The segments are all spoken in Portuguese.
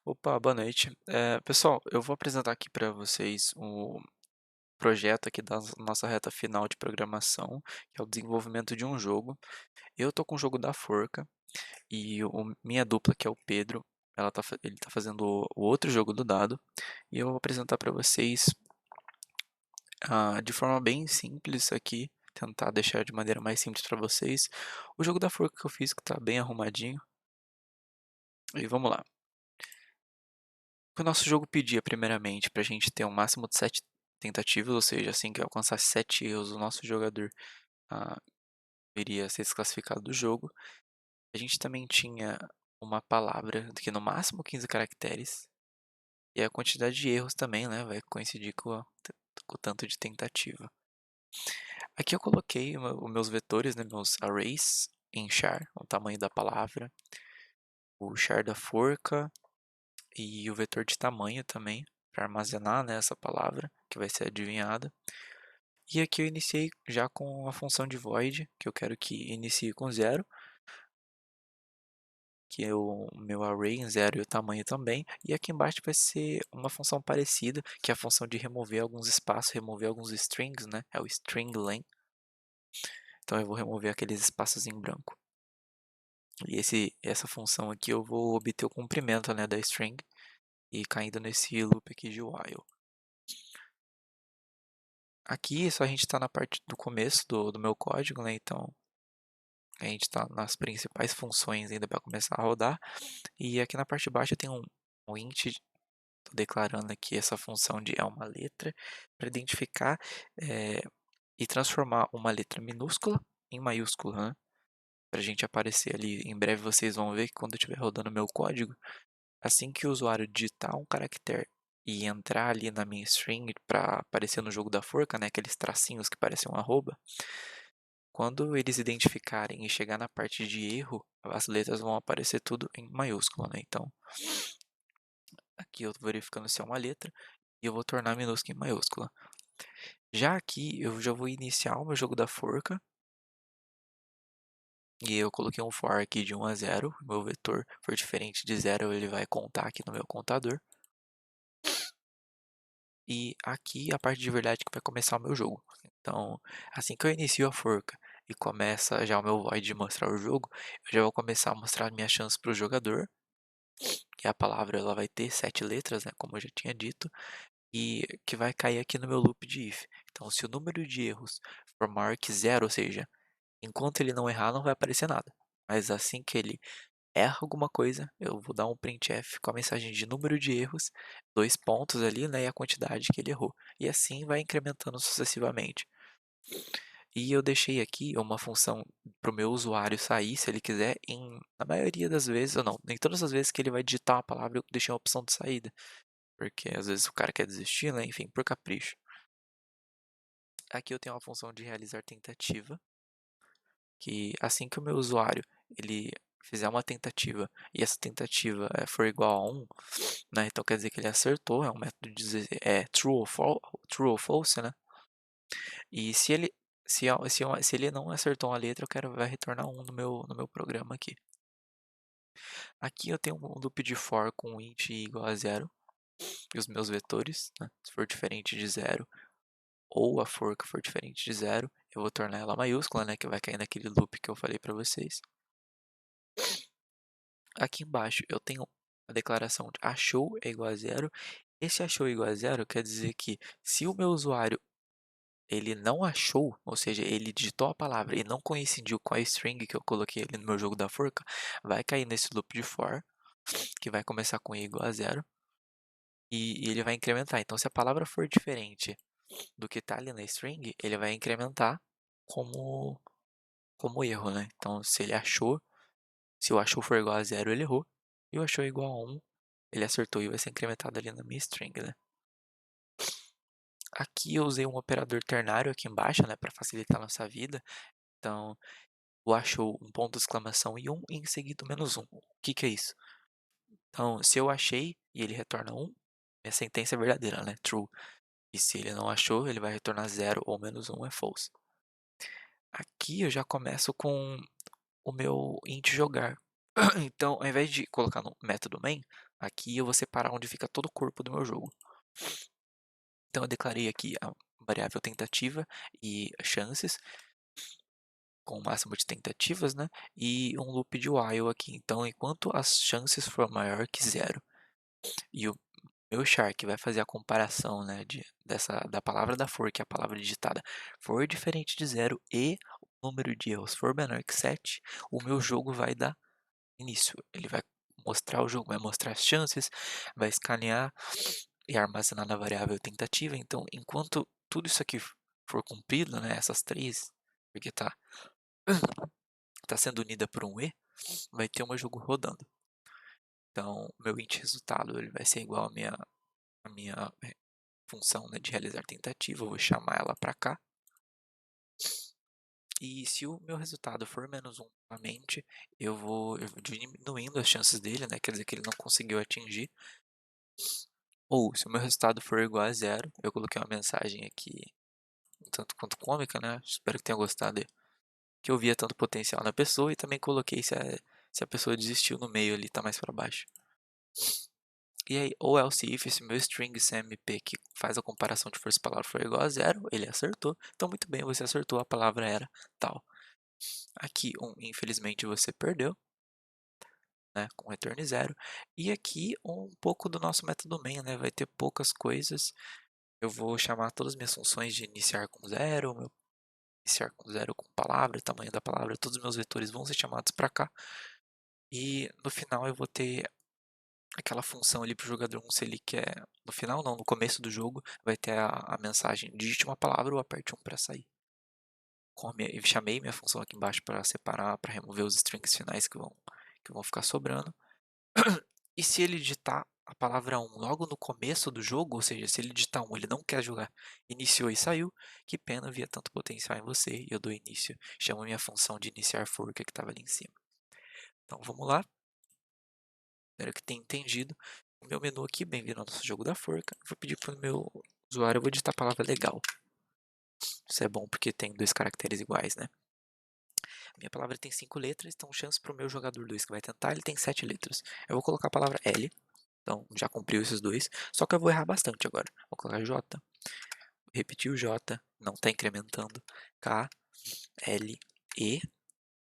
Opa, boa noite. Pessoal, eu vou apresentar aqui para vocês o projeto aqui da nossa reta final de programação, que é o desenvolvimento de um jogo. Eu tô com o jogo da Forca e minha dupla, que é o Pedro, ele tá fazendo o outro jogo do dado, e eu vou apresentar para vocês de forma bem simples aqui, tentar deixar de maneira mais simples para vocês, o jogo da Forca que eu fiz, que tá bem arrumadinho. E vamos lá. O nosso jogo pedia primeiramente para a gente ter um máximo de 7 tentativas, ou seja, assim que alcançar 7 erros, o nosso jogador ah, iria ser desclassificado do jogo. A gente também tinha uma palavra que no máximo 15 caracteres, e a quantidade de erros também, né, vai coincidir com o tanto de tentativa. Aqui eu coloquei os meus vetores, né, meus arrays em char, o tamanho da palavra, o char da forca e o vetor de tamanho também, para armazenar, né, essa palavra que vai ser adivinhada. E aqui eu iniciei já com a função de void, que eu quero que inicie com zero, que é o meu array em zero e o tamanho também. E aqui embaixo vai ser uma função parecida, que é a função de remover alguns espaços, remover alguns strings, né? É o string len. Então eu vou remover aqueles espaços em branco. E essa função aqui eu vou obter o comprimento, né, da string e caindo nesse loop aqui de while. Aqui só a gente está na parte do começo do meu código, né? Então a gente está nas principais funções ainda para começar a rodar. E aqui na parte de baixo tem um int, estou declarando aqui essa função de é uma letra, para identificar e transformar uma letra minúscula em maiúscula, né? Para a gente aparecer ali. Em breve vocês vão ver que quando eu estiver rodando meu código, assim que o usuário digitar um caractere e entrar ali na minha string para aparecer no jogo da forca, né, aqueles tracinhos que parecem um arroba, quando eles identificarem e chegar na parte de erro, as letras vão aparecer tudo em maiúscula, né? Então, aqui eu estou verificando se é uma letra e eu vou tornar minúscula em maiúscula. Já aqui eu já vou iniciar o meu jogo da forca e eu coloquei um for aqui de 1 a 0. O meu vetor for diferente de 0, ele vai contar aqui no meu contador. E aqui a parte de verdade que vai começar o meu jogo. Então, assim que eu inicio a forca e começa já o meu void de mostrar o jogo, eu já vou começar a mostrar minhas chances para o jogador. Que a palavra ela vai ter 7 letras, né, como eu já tinha dito, e que vai cair aqui no meu loop de if. Então, se o número de erros for maior que zero, ou seja, enquanto ele não errar, não vai aparecer nada. Mas assim que ele erra alguma coisa, eu vou dar um printf com a mensagem de número de erros, 2 pontos ali, né, e a quantidade que ele errou. E assim vai incrementando sucessivamente. E eu deixei aqui uma função para o meu usuário sair, se ele quiser, na maioria das vezes, ou não, nem todas as vezes que ele vai digitar uma palavra, eu deixei uma opção de saída. Porque às vezes o cara quer desistir, né? Enfim, por capricho. Aqui eu tenho uma função de realizar tentativa, que assim que o meu usuário ele fizer uma tentativa e essa tentativa for igual a 1, né? Então quer dizer que ele acertou, é um método de dizer true ou false, né? E se ele se ele não acertou uma letra, vai retornar 1 no meu programa aqui. Aqui eu tenho um loop de for com int igual a 0 e os meus vetores, né? Se for diferente de 0 ou a forca for diferente de 0, eu vou tornar ela maiúscula, né, que vai cair naquele loop que eu falei para vocês. Aqui embaixo eu tenho a declaração de achou é igual a 0. Esse achou igual a 0 quer dizer que se o meu usuário ele não achou, ou seja, ele digitou a palavra e não coincidiu com a string que eu coloquei ali no meu jogo da forca, vai cair nesse loop de for, que vai começar com i igual a 0, e ele vai incrementar. Então, se a palavra for diferente do que está ali na string, ele vai incrementar como, como erro, né? Então, se o achou for igual a 0, ele errou, e o achou igual a 1, ele acertou e vai ser incrementado ali na minha string, né? Aqui eu usei um operador ternário aqui embaixo, né, para facilitar a nossa vida. Então, o achou um ponto de exclamação e 1 e em seguida menos 1. O que que é isso? Então, se eu achei e ele retorna 1, minha sentença é verdadeira, né? True. E se ele não achou, ele vai retornar 0 ou menos 1 é false. Aqui eu já começo com o meu int jogar. Então, ao invés de colocar no método main, Aqui eu vou separar onde fica todo o corpo do meu jogo. Então eu declarei aqui a variável tentativa e chances, com o máximo de tentativas, né? E um loop de while aqui. Então, enquanto as chances for maior que zero e o meu Shark vai fazer a comparação, né, da palavra da for, que é a palavra digitada, for diferente de zero e o número de erros for menor que 7, o meu jogo vai dar início. Ele vai mostrar o jogo, vai mostrar as chances, vai escanear e armazenar na variável tentativa. Então, enquanto tudo isso aqui for cumprido, né, essas três, porque tá sendo unida por um e, vai ter o meu jogo rodando. Então, meu int resultado ele vai ser igual à minha função, né, de realizar tentativa. Eu vou chamar ela para cá. E se o meu resultado for menos 1 novamente, eu vou diminuindo as chances dele, né? Quer dizer que ele não conseguiu atingir. Ou se o meu resultado for igual a zero, eu coloquei uma mensagem aqui, um tanto quanto cômica, né? Espero que tenha gostado, que eu via tanto potencial na pessoa e também coloquei se a pessoa desistiu no meio ali, tá mais para baixo. E aí, ou else if, esse meu string cmp que faz a comparação de força palavra for igual a zero, ele acertou. Então, muito bem, você acertou, a palavra era tal. Aqui, infelizmente, você perdeu, né, com return zero. E aqui, um pouco do nosso método main, né, vai ter poucas coisas. Eu vou chamar todas as minhas funções de iniciar com zero, meu iniciar com zero com palavra, tamanho da palavra, todos os meus vetores vão ser chamados para cá. E no final eu vou ter aquela função ali para o jogador 1, se ele quer, no final não, no começo do jogo, vai ter a mensagem, digite uma palavra ou aperte 1 para sair. Eu chamei minha função aqui embaixo para separar, para remover os strings finais que vão ficar sobrando. E se ele digitar a palavra 1 logo no começo do jogo, ou seja, se ele digitar 1, ele não quer jogar, iniciou e saiu, que pena, via tanto potencial em você, e eu dou início, chamo minha função de iniciar forca que estava ali em cima. Então vamos lá, espero que tenha entendido. O meu menu aqui, bem-vindo ao nosso jogo da forca, vou pedir para o meu usuário, eu vou digitar a palavra legal. Isso é bom porque tem 2 caracteres iguais, né? Minha palavra tem 5 letras, então chance para o meu jogador 2 que vai tentar, ele tem 7 letras. Eu vou colocar a palavra L. Então, já cumpriu esses dois. Só que eu vou errar bastante agora. Vou colocar J. Repetir o J. Não está incrementando. K, L, E.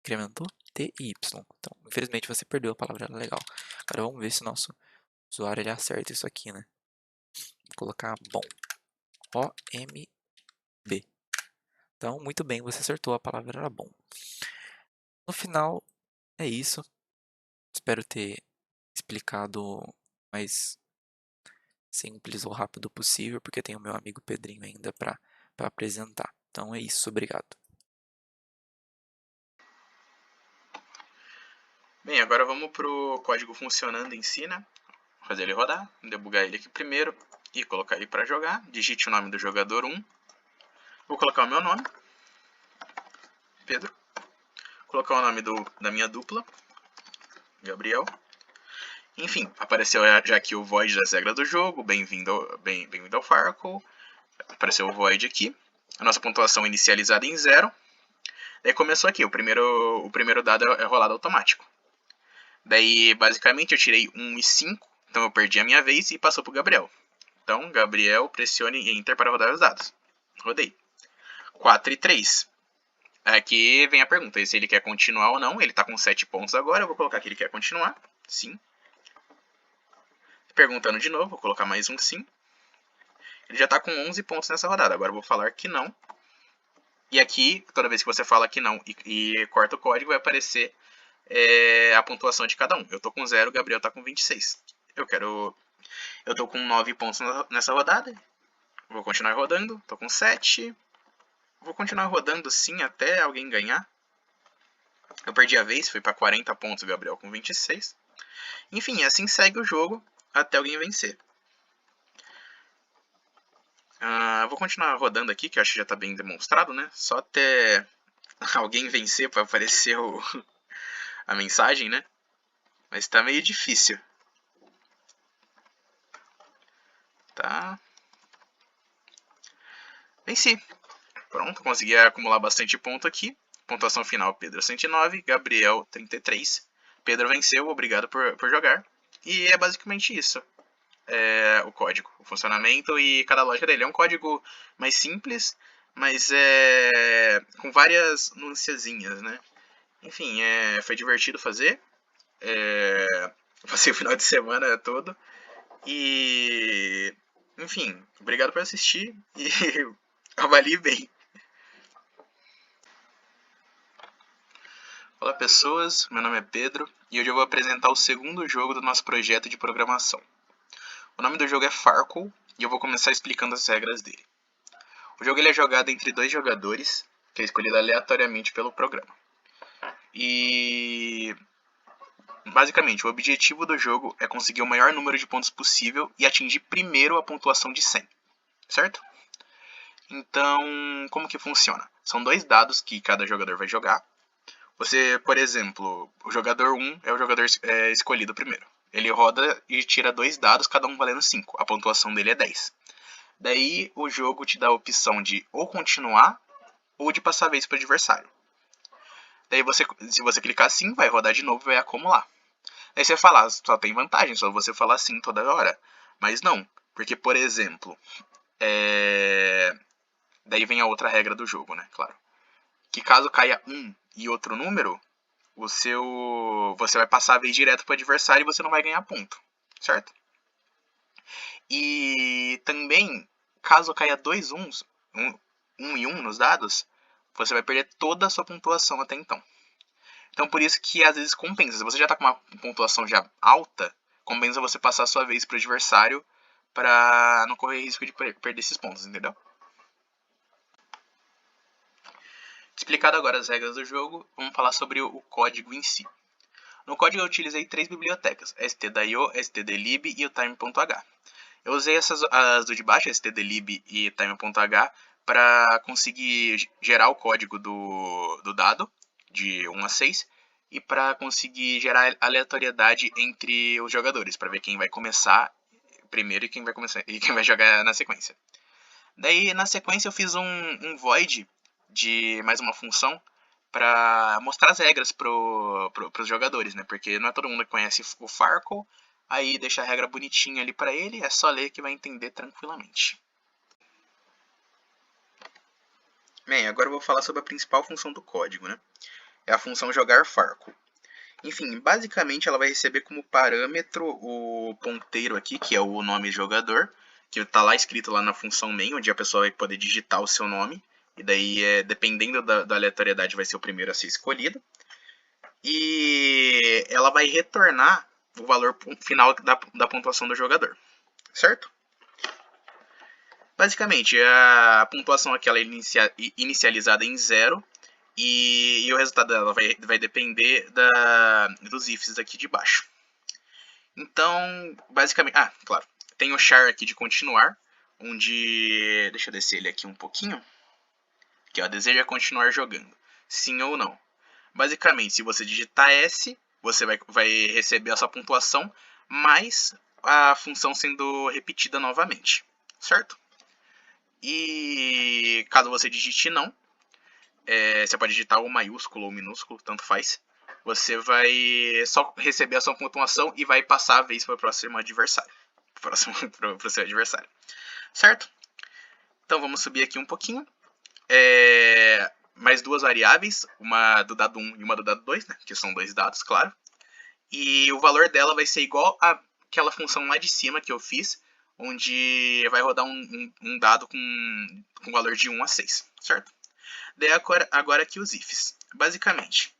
Incrementou. T e Y. Então, infelizmente, você perdeu a palavra legal. Agora, vamos ver se o nosso usuário ele acerta isso aqui, né? Vou colocar bom. O-M-B. Então, muito bem, você acertou. A palavra era bom. No final, é isso. Espero ter explicado mais simples ou rápido possível, porque tem o meu amigo Pedrinho ainda para apresentar. Então é isso, obrigado. Bem, agora vamos para o código funcionando em si, né? Fazer ele rodar, debugar ele aqui primeiro e colocar ele para jogar. Digite o nome do jogador 1. Vou colocar o meu nome, Pedro. Colocar o nome da minha dupla, Gabriel. Enfim, apareceu já aqui o void das regras do jogo. Bem-vindo ao Farkle. Apareceu o void aqui. A nossa pontuação inicializada em 0. Daí começou aqui, o primeiro dado é rolado automático. Daí, basicamente, eu tirei 1 e 5, então eu perdi a minha vez e passou pro Gabriel. Então, Gabriel, pressione Enter para rodar os dados. Rodei. 4 e 3. Aqui vem a pergunta, se ele quer continuar ou não. Ele está com 7 pontos agora, eu vou colocar que ele quer continuar. Sim. Perguntando de novo, vou colocar mais um sim. Ele já está com 11 pontos nessa rodada, agora eu vou falar que não. E aqui, toda vez que você fala que não e corta o código, vai aparecer a pontuação de cada um. Eu tô com 0, o Gabriel tá com 26. Eu tô com 9 pontos nessa rodada. Vou continuar rodando. Tô com 7. Vou continuar rodando sim até alguém ganhar. Eu perdi a vez, fui para 40 pontos, o Gabriel com 26. Enfim, assim segue o jogo até alguém vencer. Vou continuar rodando aqui, que eu acho que já está bem demonstrado, né? Só até alguém vencer para aparecer a mensagem, né? Mas está meio difícil. Tá? Venci. Pronto, consegui acumular bastante ponto aqui. Pontuação final, Pedro 109, Gabriel 33. Pedro venceu, obrigado por jogar. E é basicamente isso. O código, o funcionamento e cada lógica dele. É um código mais simples, mas com várias nuancezinhas, né? Enfim, foi divertido fazer. Passei o final de semana todo. E, enfim, obrigado por assistir e avalie bem. Olá pessoas, meu nome é Pedro e hoje eu vou apresentar o segundo jogo do nosso projeto de programação. O nome do jogo é Farkle e eu vou começar explicando as regras dele. O jogo ele é jogado entre 2 jogadores, que é escolhido aleatoriamente pelo programa. E basicamente o objetivo do jogo é conseguir o maior número de pontos possível e atingir primeiro a pontuação de 100, certo? Então, como que funciona? São 2 dados que cada jogador vai jogar. Você, por exemplo, o jogador 1 é o jogador escolhido primeiro. Ele roda e tira 2 dados, cada um valendo 5. A pontuação dele é 10. Daí o jogo te dá a opção de ou continuar ou de passar a vez para o adversário. Daí se você clicar sim, vai rodar de novo e vai acumular. Daí você fala, só tem vantagem, só você falar sim toda hora. Mas não, porque por exemplo, daí vem a outra regra do jogo, né? Claro. Que caso caia um e outro número, você vai passar a vez direto para o adversário e você não vai ganhar ponto, certo? E também, caso caia 2 uns, um e um nos dados, você vai perder toda a sua pontuação até então. Então por isso que às vezes compensa. Se você já está com uma pontuação já alta, compensa você passar a sua vez para o adversário para não correr risco de perder esses pontos, entendeu? Explicado agora as regras do jogo, vamos falar sobre o código em si. No código eu utilizei 3 bibliotecas, stdio, stdlib e o time.h. Eu usei as do de baixo, stdlib e time.h, para conseguir gerar o código do dado, de 1 a 6, e para conseguir gerar aleatoriedade entre os jogadores, para ver quem vai começar primeiro e quem vai jogar na sequência. Daí, na sequência, eu fiz um void de mais uma função para mostrar as regras para os jogadores, né? Porque não é todo mundo que conhece o Farkle, aí deixa a regra bonitinha ali para ele, é só ler que vai entender tranquilamente. Bem, agora eu vou falar sobre a principal função do código, né? É a função jogar Farkle. Enfim, basicamente ela vai receber como parâmetro o ponteiro aqui, que é o nome jogador, que está lá escrito lá na função main, onde a pessoa vai poder digitar o seu nome, e daí, dependendo da aleatoriedade, vai ser o primeiro a ser escolhido. E ela vai retornar o valor final da pontuação do jogador, certo? Basicamente, a pontuação aqui ela é inicializada em 0, e o resultado dela vai depender dos ifs aqui de baixo. Então, basicamente... Ah, claro. Tem o char aqui de continuar, onde... Deixa eu descer ele aqui um pouquinho. Que ó, deseja continuar jogando. Sim ou não. Basicamente, se você digitar S, você vai receber a sua pontuação, mais a função sendo repetida novamente. Certo? E caso você digite não, você pode digitar ou maiúsculo ou minúsculo, tanto faz. Você vai só receber a sua pontuação e vai passar a vez para o próximo adversário. Para o seu adversário. Certo? Então vamos subir aqui um pouquinho. Mais 2 variáveis, uma do dado 1 e uma do dado 2, né? Que são 2 dados, claro. E o valor dela vai ser igual àquela função lá de cima que eu fiz, onde vai rodar um dado com valor de 1 a 6, certo? Daí agora aqui os ifs. Basicamente,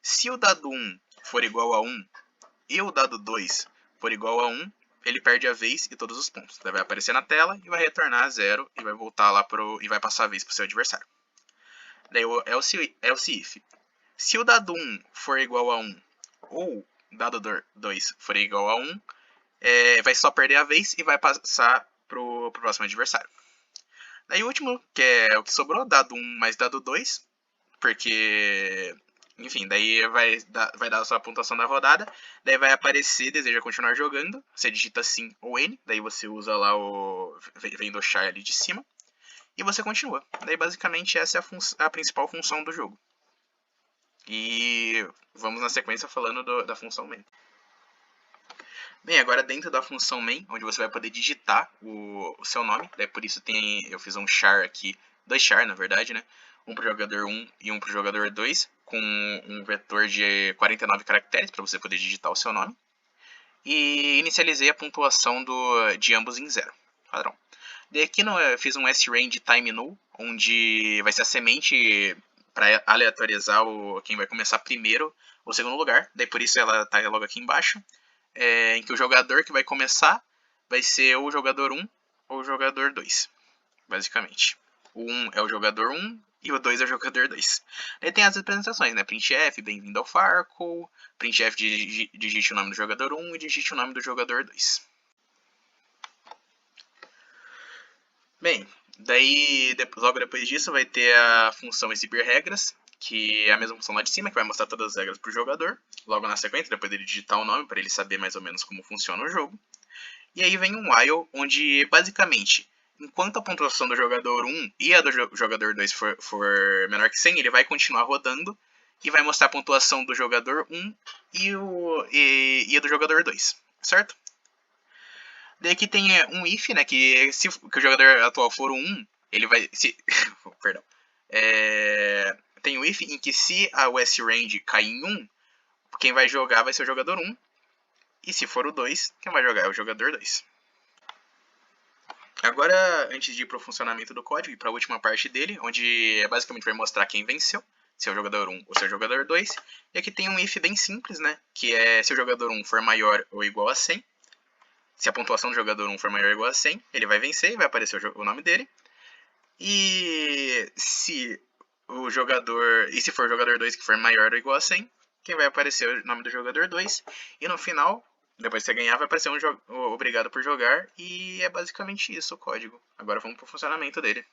se o dado 1 for igual a 1 e o dado 2 for igual a 1, ele perde a vez e todos os pontos. Daí vai aparecer na tela e vai retornar a 0 e vai voltar lá e vai passar a vez para o seu adversário. Daí o else if. Se o dado 1 for igual a 1 ou o dado 2 for igual a 1, vai só perder a vez e vai passar para o próximo adversário. Daí o último, que é o que sobrou, dado 1 mais dado 2, porque, enfim, daí vai dar a sua pontuação da rodada, daí vai aparecer, deseja continuar jogando, você digita sim ou N, daí você usa lá vem do char ali de cima, e você continua. Daí basicamente essa é a principal função do jogo. E vamos na sequência falando da função main. Bem, agora dentro da função main, onde você vai poder digitar o seu nome, daí por isso eu fiz um char aqui, 2 char na verdade, né? Um para o jogador 1 e um para o jogador 2, com um vetor de 49 caracteres para você poder digitar o seu nome. E inicializei a pontuação de ambos em 0, padrão. Daí aqui eu fiz um sRange time null, onde vai ser a semente para aleatorizar quem vai começar primeiro ou segundo lugar. Daí por isso ela está logo aqui embaixo. Em que o jogador que vai começar vai ser ou o jogador 1 ou o jogador 2, basicamente. O 1 é o jogador 1 e o 2 é o jogador 2. Daí tem as representações, né? Printf, bem-vindo ao Farco, printf digite o nome do jogador 1 e digite o nome do jogador 2. Bem, daí logo depois disso vai ter a função exibir regras, que é a mesma função lá de cima, que vai mostrar todas as regras para o jogador. Logo na sequência, depois dele digitar o nome, para ele saber mais ou menos como funciona o jogo. E aí vem um while, onde basicamente, enquanto a pontuação do jogador 1 e a do jogador 2 for menor que 100, ele vai continuar rodando e vai mostrar a pontuação do jogador 1 e a do jogador 2, certo? Daí aqui tem um if, né, que se que o jogador atual for o 1, ele vai... perdão. Tem o if em que se a US range cair em 1, quem vai jogar vai ser o jogador 1. E se for o 2, quem vai jogar é o jogador 2. Agora, antes de ir para o funcionamento do código e para a última parte dele, onde basicamente vai mostrar quem venceu, se é o jogador 1 ou se é o jogador 2. E aqui tem um if bem simples, né, que é se o jogador 1 for maior ou igual a 100. Se a pontuação do jogador 1 for maior ou igual a 100, ele vai vencer e vai aparecer o nome dele. E se for o jogador 2 que for maior ou igual a 100, quem vai aparecer o nome do jogador 2. E no final, depois de você ganhar, vai aparecer obrigado por jogar. E é basicamente isso o código. Agora vamos para o funcionamento dele.